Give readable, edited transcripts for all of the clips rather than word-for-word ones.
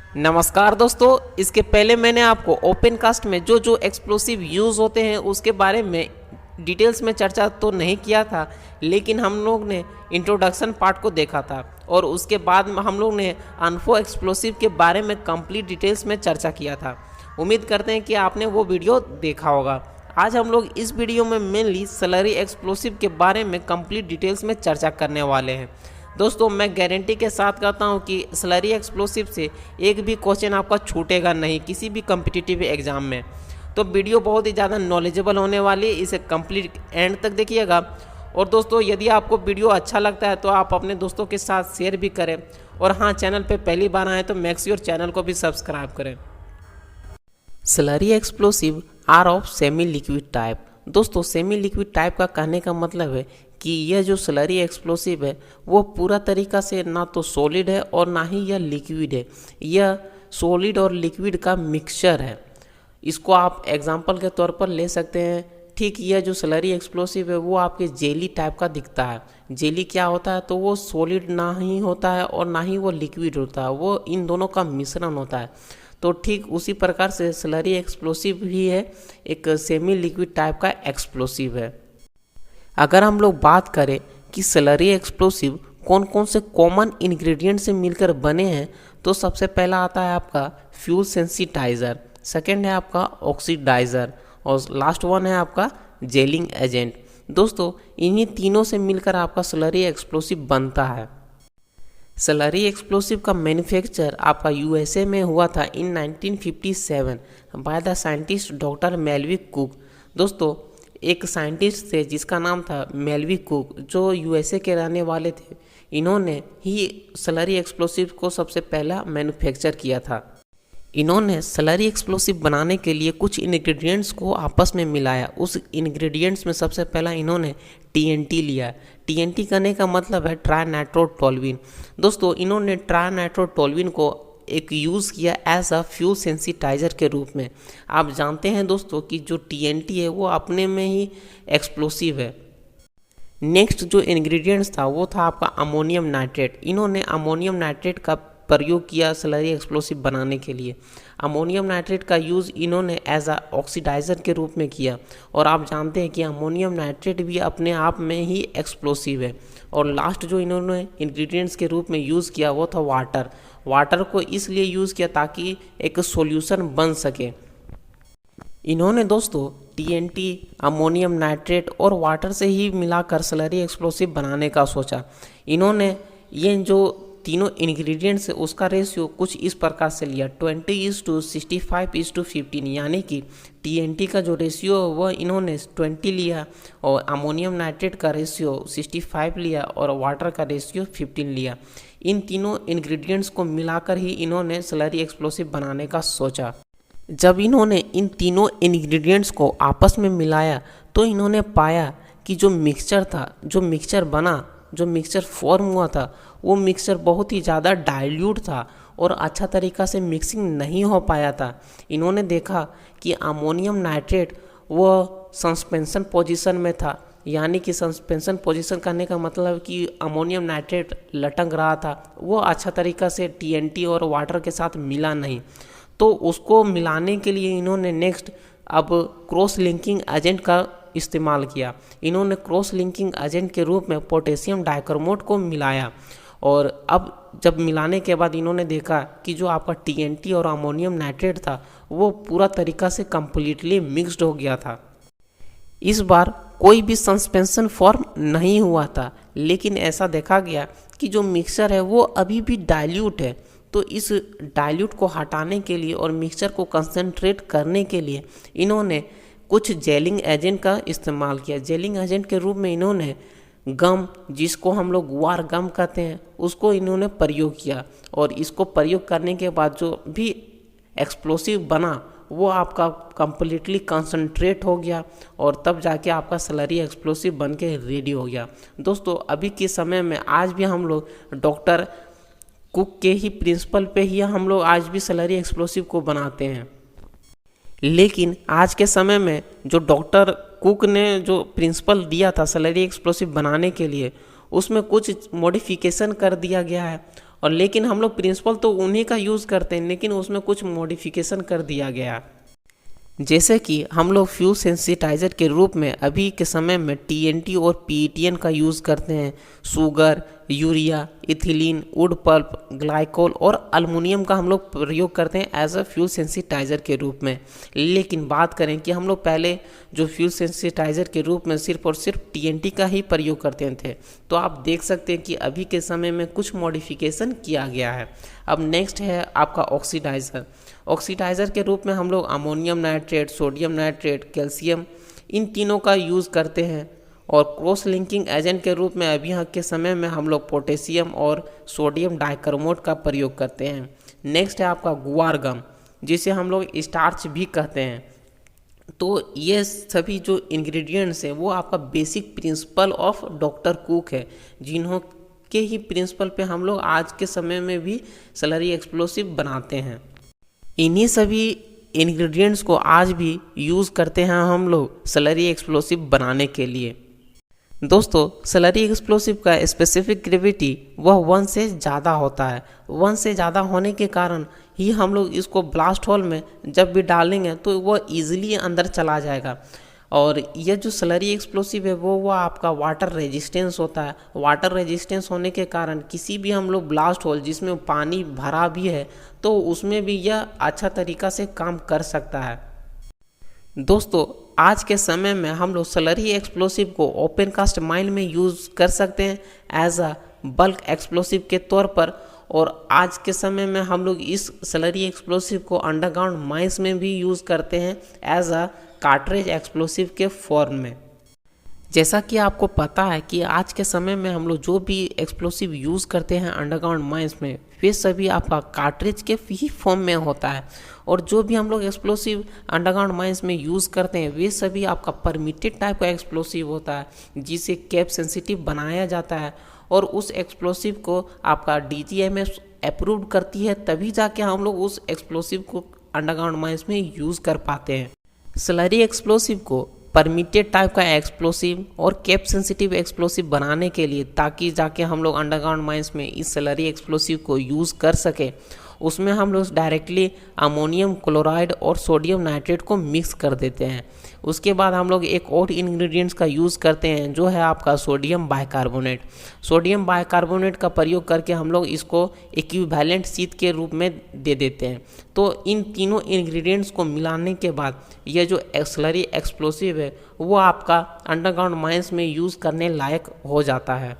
नमस्कार दोस्तों, इसके पहले मैंने आपको ओपन कास्ट में जो जो एक्सप्लोसिव यूज़ होते हैं उसके बारे में डिटेल्स में चर्चा तो नहीं किया था, लेकिन हम लोग ने इंट्रोडक्शन पार्ट को देखा था और उसके बाद हम लोग ने अनफो एक्सप्लोसिव के बारे में कंप्लीट डिटेल्स में चर्चा किया था। उम्मीद करते हैं कि आपने वो वीडियो देखा होगा। आज हम लोग इस वीडियो में मेनली स्लरी एक्सप्लोसिव के बारे में कंप्लीट डिटेल्स में चर्चा करने वाले हैं। दोस्तों, मैं गारंटी के साथ कहता हूं कि स्लरी एक्सप्लोसिव से एक भी क्वेश्चन आपका छूटेगा नहीं किसी भी कम्पिटिटिव एग्जाम में। तो वीडियो बहुत ही ज़्यादा नॉलेजेबल होने वाली है, इसे कंप्लीट एंड तक देखिएगा। और दोस्तों, यदि आपको वीडियो अच्छा लगता है तो आप अपने दोस्तों के साथ शेयर भी करें, और हाँ, चैनल पे पहली बार आए तो मेक श्योर चैनल को भी सब्सक्राइब करें। Slurry explosive are of semi liquid type. दोस्तों, सेमी लिक्विड टाइप का कहने का मतलब है कि यह जो स्लरी एक्सप्लोसिव है वो पूरा तरीका से ना तो सॉलिड है और ना ही यह लिक्विड है। यह सॉलिड और लिक्विड का मिक्सचर है। इसको आप एग्जांपल के तौर पर ले सकते हैं। ठीक, यह जो स्लरी एक्सप्लोसिव है वो आपके जेली टाइप का दिखता है। जेली क्या होता है, तो वो सॉलिड ना ही होता है और ना ही वो लिक्विड होता है, वो इन दोनों का मिश्रण होता है। तो ठीक उसी प्रकार से स्लरी एक्सप्लोसिव भी है, एक सेमी लिक्विड टाइप का एक्सप्लोसिव है। अगर हम लोग बात करें कि स्लरी एक्सप्लोसिव कौन कौन से कॉमन इंग्रेडिएंट से मिलकर बने हैं, तो सबसे पहला आता है आपका फ्यूल सेंसिटाइज़र, सेकेंड है आपका ऑक्सीडाइज़र और लास्ट वन है आपका जेलिंग एजेंट। दोस्तों, इन्हीं तीनों से मिलकर आपका स्लरी एक्सप्लोसिव बनता है। स्लरी एक्सप्लोसिव का मैन्युफैक्चर आपका यूएसए में हुआ था in 1957 by the scientist doctor Melvin Cook. दोस्तों, एक साइंटिस्ट थे जिसका नाम था मेलविक कुक, जो यूएसए के रहने वाले थे। इन्होंने ही स्लरी एक्सप्लोसिव को सबसे पहला मैन्युफैक्चर किया था। इन्होंने स्लरी एक्सप्लोसिव बनाने के लिए कुछ इंग्रेडिएंट्स को आपस में मिलाया। उस इंग्रेडिएंट्स में सबसे पहला इन्होंने टीएनटी लिया। टीएनटी करने का मतलब है ट्राई नाइट्रोटोलुइन। दोस्तों, इन्होंने ट्राई नाइट्रोटोलुइन को एक यूज़ किया एज अ फ्यूल सेंसिटाइज़र के रूप में। आप जानते हैं दोस्तों कि जो टीएनटी है वो अपने में ही एक्सप्लोसिव है। नेक्स्ट जो इंग्रेडिएंट्स था वो था आपका अमोनियम नाइट्रेट। इन्होंने अमोनियम नाइट्रेट का प्रयोग किया स्लरी एक्सप्लोसिव बनाने के लिए। अमोनियम नाइट्रेट का यूज़ इन्होंने एज अ ऑक्सीडाइज़र के रूप में किया, और आप जानते हैं कि अमोनियम नाइट्रेट भी अपने आप में ही एक्सप्लोसिव है। और लास्ट जो इन्होंने इंग्रेडिएंट्स के रूप में यूज़ किया वो था वाटर। वाटर को इसलिए यूज़ किया ताकि एक सॉल्यूशन बन सके। इन्होंने दोस्तों टीएनटी, अमोनियम नाइट्रेट और वाटर से ही मिलाकर स्लरी एक्सप्लोसिव बनाने का सोचा। इन्होंने ये जो तीनों इंग्रेडिएंट्स है उसका रेशियो कुछ इस प्रकार से लिया, 20:65:15, यानी कि टीएनटी का जो रेशियो है वह इन्होंने 20 लिया और अमोनियम नाइट्रेट का रेशियो 65 लिया और वाटर का रेशियो 15 लिया। इन तीनों इंग्रेडिएंट्स को मिलाकर ही इन्होंने स्लरी एक्सप्लोसिव बनाने का सोचा। जब इन्होंने इन तीनों इंग्रेडिएंट्स को आपस में मिलाया तो इन्होंने पाया कि जो मिक्सचर था, जो मिक्सचर बना, जो मिक्सचर फॉर्म हुआ था, वो मिक्सचर बहुत ही ज़्यादा डाइल्यूट था और अच्छा तरीक़ा से मिक्सिंग नहीं हो पाया था। इन्होंने देखा कि अमोनियम नाइट्रेट वो सस्पेंशन पोजीशन में था, यानी कि सस्पेंशन पोजीशन करने का मतलब कि अमोनियम नाइट्रेट लटक रहा था, वो अच्छा तरीक़ा से टीएनटी और वाटर के साथ मिला नहीं। तो उसको मिलाने के लिए इन्होंने नेक्स्ट अब क्रॉस लिंकिंग एजेंट का इस्तेमाल किया। इन्होंने क्रॉस लिंकिंग एजेंट के रूप में पोटेशियम डाइक्रोमेट को मिलाया, और अब जब मिलाने के बाद इन्होंने देखा कि जो आपका टीएनटी और अमोनियम नाइट्रेट था वो पूरा तरीका से कम्प्लीटली मिक्स्ड हो गया था। इस बार कोई भी सस्पेंशन फॉर्म नहीं हुआ था, लेकिन ऐसा देखा गया कि जो मिक्सचर है वो अभी भी डाइल्यूट है। तो इस डाइल्यूट को हटाने के लिए और मिक्सचर को कंसंट्रेट करने के लिए इन्होंने कुछ जेलिंग एजेंट का इस्तेमाल किया। जेलिंग एजेंट के रूप में इन्होंने गम, जिसको हम लोग वार गम कहते हैं, उसको इन्होंने प्रयोग किया, और इसको प्रयोग करने के बाद जो भी एक्सप्लोसिव बना वो आपका कंप्लीटली कंसंट्रेट हो गया, और तब जाके आपका स्लरी एक्सप्लोसिव बन के रेडी हो गया। दोस्तों, अभी के समय में आज भी हम लोग डॉक्टर कुक के ही प्रिंसिपल पे ही हम लोग आज भी स्लरी एक्सप्लोसिव को बनाते हैं। लेकिन आज के समय में जो डॉक्टर कुक ने जो प्रिंसिपल दिया था स्लरी एक्सप्लोसिव बनाने के लिए, उसमें कुछ मॉडिफिकेशन कर दिया गया है, और लेकिन हम लोग प्रिंसिपल तो उन्हीं का यूज़ करते हैं, लेकिन उसमें कुछ मॉडिफिकेशन कर दिया गया। जैसे कि हम लोग फ्यूल सेंसिटाइज़र के रूप में अभी के समय में टीएनटी और पीईटीएन का यूज़ करते हैं। Sugar, urea, ethylene, wood pulp, glycol और अल्मुनियम का हम लोग प्रयोग करते हैं एज अ फ्यूल सेंसिटाइज़र के रूप में। लेकिन बात करें कि हम लोग पहले जो फ्यूल सेंसिटाइज़र के रूप में सिर्फ और सिर्फ टीएनटी का ही प्रयोग करते थे, तो आप देख सकते हैं कि अभी के समय में कुछ मॉडिफिकेशन किया गया है। अब नेक्स्ट है आपका ऑक्सीडाइज़र। ऑक्सीडाइज़र के रूप में हम लोग ammonium nitrate, sodium nitrate, calcium, इन तीनों का यूज़ करते हैं। और क्रॉस लिंकिंग एजेंट के रूप में अभी के समय में हम लोग पोटेशियम और सोडियम डाइक्रोमेट का प्रयोग करते हैं। नेक्स्ट है आपका गुआर गम, जिसे हम लोग स्टार्च भी कहते हैं। तो ये सभी जो इंग्रेडिएंट्स हैं वो आपका basic principle of doctor cook है, जिन्हों के ही प्रिंसिपल पे हम लोग आज के समय में भी स्लरी एक्सप्लोसिव बनाते हैं। इन्हीं सभी इंग्रेडिएंट्स को आज भी यूज़ करते हैं हम लोग स्लरी एक्सप्लोसिव बनाने के लिए। दोस्तों, स्लरी एक्सप्लोसिव का स्पेसिफिक ग्रेविटी वह 1 से ज़्यादा होता है। 1 से ज़्यादा होने के कारण ही हम लोग इसको ब्लास्ट होल में जब भी डालेंगे तो वह ईजिली अंदर चला जाएगा। और यह जो स्लरी एक्सप्लोसिव है वो आपका वाटर रेजिस्टेंस होता है। वाटर रेजिस्टेंस होने के कारण किसी भी हम लोग ब्लास्ट होल जिसमें पानी भरा भी है तो उसमें भी यह अच्छा तरीक़ा से काम कर सकता है। दोस्तों, आज के समय में हम लोग स्लरी एक्सप्लोसिव को ओपन कास्ट माइन में यूज़ कर सकते हैं एज अ बल्क एक्सप्लोसिव के तौर पर। और आज के समय में हम लोग इस स्लरी एक्सप्लोसिव को अंडरग्राउंड माइंस में भी यूज़ करते हैं एज अ कार्ट्रिज एक्सप्लोसिव के फॉर्म में। जैसा कि आपको पता है कि आज के समय में हम लोग जो भी एक्सप्लोसिव यूज़ करते हैं अंडरग्राउंड माइंस में, वे सभी आपका कार्ट्रिज के ही फॉर्म में होता है। और जो भी हम लोग एक्सप्लोसिव अंडरग्राउंड माइंस में यूज़ करते हैं वे सभी आपका परमिटेड टाइप का एक्सप्लोसिव होता है, जिसे कैप सेंसिटिव बनाया जाता है। और उस एक्सप्लोसिव को आपका DGMS अप्रूव करती है, तभी जाके हम लोग उस एक्सप्लोसिव को अंडरग्राउंड माइंस में यूज़ कर पाते हैं। स्लरी एक्सप्लोसिव को परमिटेड टाइप का एक्सप्लोसिव और कैप सेंसिटिव एक्सप्लोसिव बनाने के लिए, ताकि जाके हम लोग अंडरग्राउंड माइंस में इस स्लरी एक्सप्लोसिव को यूज़ कर सके, उसमें हम लोग डायरेक्टली अमोनियम क्लोराइड और सोडियम नाइट्रेट को मिक्स कर देते हैं। उसके बाद हम लोग एक और इंग्रेडिएंट्स का यूज़ करते हैं जो है आपका सोडियम बाइकार्बोनेट। सोडियम बाइकार्बोनेट का प्रयोग करके हम लोग इसको इक्विवेलेंट शीट के रूप में दे देते हैं। तो इन तीनों इंग्रेडिएंट्स को मिलाने के बाद यह जो स्लरी एक्सप्लोसिव है वो आपका अंडरग्राउंड माइंस में यूज़ करने लायक हो जाता है।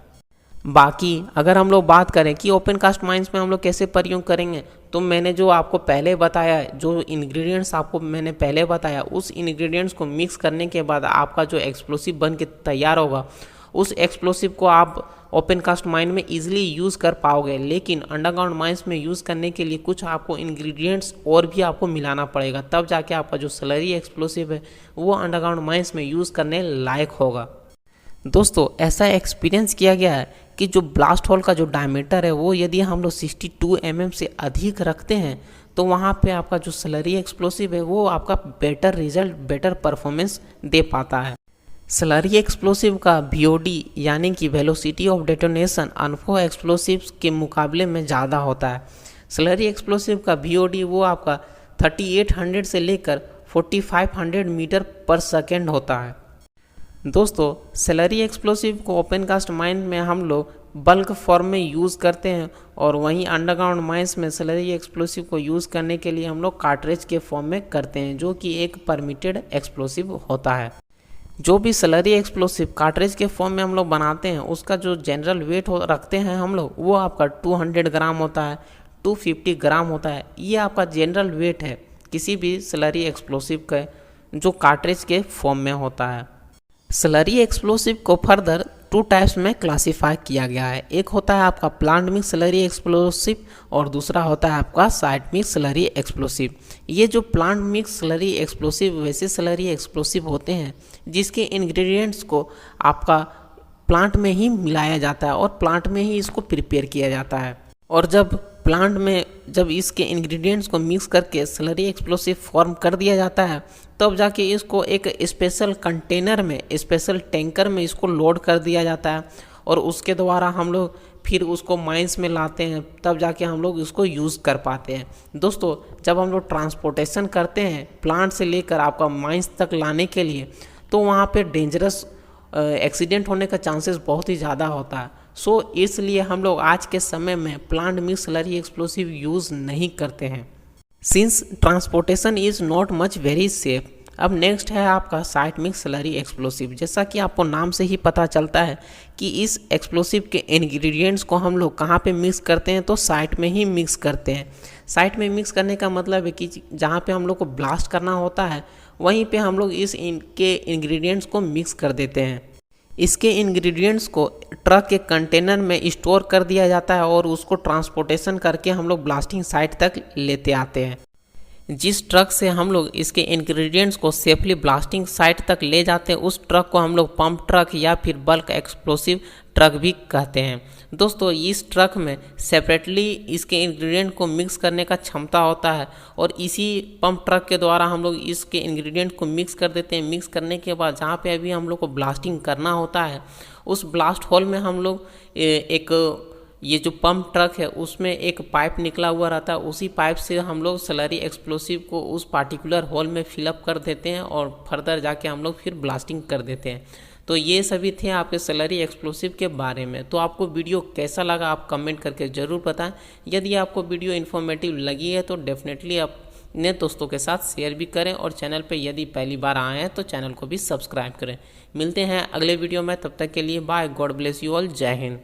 बाकी अगर हम लोग बात करें कि ओपन कास्ट माइंस में हम लोग कैसे प्रयोग करेंगे, तो मैंने जो आपको पहले बताया, जो इंग्रेडिएंट्स आपको मैंने पहले बताया, उस इंग्रेडिएंट्स को मिक्स करने के बाद आपका जो एक्सप्लोसिव बन के तैयार होगा, उस एक्सप्लोसिव को आप ओपन कास्ट माइन में ईजिली यूज़ कर पाओगे। लेकिन अंडरग्राउंड माइंस में यूज़ करने के लिए कुछ आपको इंग्रेडिएंट्स और भी आपको मिलाना पड़ेगा, तब जाके आपका जो स्लरी एक्सप्लोसिव है वो अंडरग्राउंड माइंस में यूज़ करने लायक होगा। दोस्तों, ऐसा एक्सपीरियंस किया गया है कि जो ब्लास्ट होल का जो डायमीटर है वो यदि हम लोग 62 mm से अधिक रखते हैं तो वहाँ पे आपका जो स्लरी एक्सप्लोसिव है वो आपका बेटर रिजल्ट, बेटर परफॉर्मेंस दे पाता है। स्लरी एक्सप्लोसिव का VOD यानी कि वेलोसिटी ऑफ डेटोनेशन अनफो एक्सप्लोसिव्स के मुकाबले में ज़्यादा होता है। स्लरी एक्सप्लोसिव का VOD वो आपका 3800 से लेकर 4500 मीटर पर सेकेंड होता है। दोस्तों, स्लरी एक्सप्लोसिव को ओपन कास्ट माइन में हम लोग बल्क फॉर्म में यूज़ करते हैं और वहीं अंडरग्राउंड माइंस में स्लरी एक्सप्लोसिव को यूज़ करने के लिए हम लोग कार्ट्रिज के फॉर्म में करते हैं, जो कि एक परमिटेड एक्सप्लोसिव होता है। जो भी स्लरी एक्सप्लोसिव कार्ट्रिज के फॉर्म में हम लोग बनाते हैं उसका जो जनरल वेट रखते हैं हम लोग वो आपका 200 ग्राम होता है, 250 ग्राम होता है। ये आपका जनरल वेट है किसी भी स्लरी एक्सप्लोसिव का जो कार्ट्रिज के फॉर्म में होता है। स्लरी एक्सप्लोसिव को फर्दर 2 टाइप्स में क्लासीफाई किया गया है। एक होता है आपका प्लांट मिक्स स्लरी एक्सप्लोसिव और दूसरा होता है आपका साइट मिक्स स्लरी एक्सप्लोसिव। ये जो प्लांट मिक्स स्लरी एक्सप्लोसिव वैसे स्लरी एक्सप्लोसिव होते हैं जिसके इंग्रेडिएंट्स को आपका प्लांट में ही मिलाया जाता है और प्लांट में ही इसको प्रिपेयर किया जाता है। और जब प्लांट में जब इसके इंग्रेडिएंट्स को मिक्स करके स्लरी एक्सप्लोसिव फॉर्म कर दिया जाता है तब जाके इसको एक स्पेशल कंटेनर में, स्पेशल टैंकर में इसको लोड कर दिया जाता है और उसके द्वारा हम लोग फिर उसको माइंस में लाते हैं, तब जाके हम लोग उसको यूज़ कर पाते हैं। दोस्तों जब हम लोग ट्रांसपोर्टेशन करते हैं प्लांट से लेकर आपका माइंस तक लाने के लिए, तो वहाँ पे डेंजरस एक्सीडेंट होने का चांसेस बहुत ही ज़्यादा होता है। सो इसलिए हम लोग आज के समय में plant mix slurry explosive use नहीं करते हैं, since transportation is not much very safe. अब नेक्स्ट है आपका साइट मिक्स स्लरी एक्सप्लोसिव। जैसा कि आपको नाम से ही पता चलता है कि इस एक्सप्लोसिव के इंग्रेडिएंट्स को हम लोग कहाँ पे मिक्स करते हैं, तो साइट में ही मिक्स करते हैं। साइट में मिक्स करने का मतलब है कि जहाँ पे हम लोग को ब्लास्ट करना होता है वहीं पे हम लोग इनके इंग्रेडिएंट्स को मिक्स कर देते हैं। इसके इंग्रेडिएंट्स को ट्रक के कंटेनर में स्टोर कर दिया जाता है और उसको ट्रांसपोर्टेशन करके हम लोग ब्लास्टिंग साइट तक लेते आते हैं। जिस ट्रक से हम लोग इसके इंग्रेडिएंट्स को सेफली ब्लास्टिंग साइट तक ले जाते हैं उस ट्रक को हम लोग पंप ट्रक या फिर बल्क एक्सप्लोसिव ट्रक भी कहते हैं। दोस्तों इस ट्रक में सेपरेटली इसके इंग्रेडिएंट को मिक्स करने का क्षमता होता है और इसी पंप ट्रक के द्वारा हम लोग इसके इंग्रेडिएंट को मिक्स कर देते हैं। मिक्स करने के बाद जहाँ पे अभी हम लोग को ब्लास्टिंग करना होता है उस ब्लास्ट होल में हम लोग ये जो पंप ट्रक है उसमें एक पाइप निकला हुआ रहता है, उसी पाइप से हम लोग स्लरी एक्सप्लोसिव को उस पार्टिकुलर होल में फिलअप कर देते हैं और फर्दर जाके हम लोग फिर ब्लास्टिंग कर देते हैं। तो ये सभी थे आपके स्लरी एक्सप्लोसिव के बारे में। तो आपको वीडियो कैसा लगा आप कमेंट करके ज़रूर बताएं। यदि आपको वीडियो इन्फॉर्मेटिव लगी है तो डेफिनेटली अपने दोस्तों के साथ शेयर भी करें और चैनल पे यदि पहली बार आए हैं तो चैनल को भी सब्सक्राइब करें। मिलते हैं अगले वीडियो में, तब तक के लिए bye, god bless you all, जय हिंद।